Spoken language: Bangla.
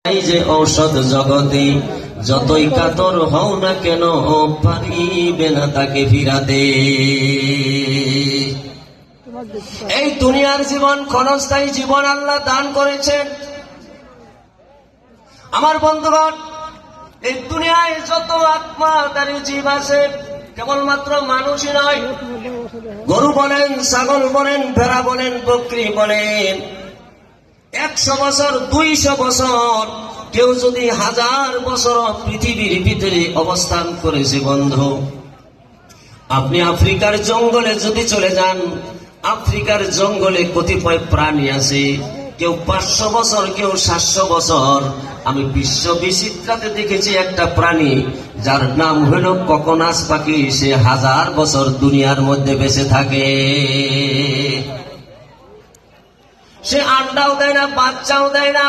এই যে ঔষধ জগতে যতই কাতর হও না কেন পারিবে না তাকে ফিরাতে। এই দুনিয়ার জীবন ক্ষণস্থায়ী জীবন আল্লাহ দান করেছেন। আমার বন্ধুগণ, এই দুনিয়ায় যত আত্মাধারী জীব আছে কেবলমাত্র মানুষই নয়, গরু বলেন, ছাগল বলেন, ভেড়া বলেন, বকরি বলেন, 100 বছর 200 বছর, কেউ যদি 1000 বছর পৃথিবীর ভিতরে অবস্থান করেছে বন্ধু, আপনি আফ্রিকার জঙ্গলে যদি চলে যান, আফ্রিকার জঙ্গলে কতিপয় প্রাণী আছে, কেউ 500 বছর, কেউ 700 বছর। আমি বিশ্ব বিচিত্রাতে দেখেছি একটা প্রাণী যার নাম হল ককনাস পাখি, সে 1000 বছর দুনিয়ার মধ্যে বেঁচে থাকে। সে আন্ডাও দেয় না, বাচ্চাও দেয় না,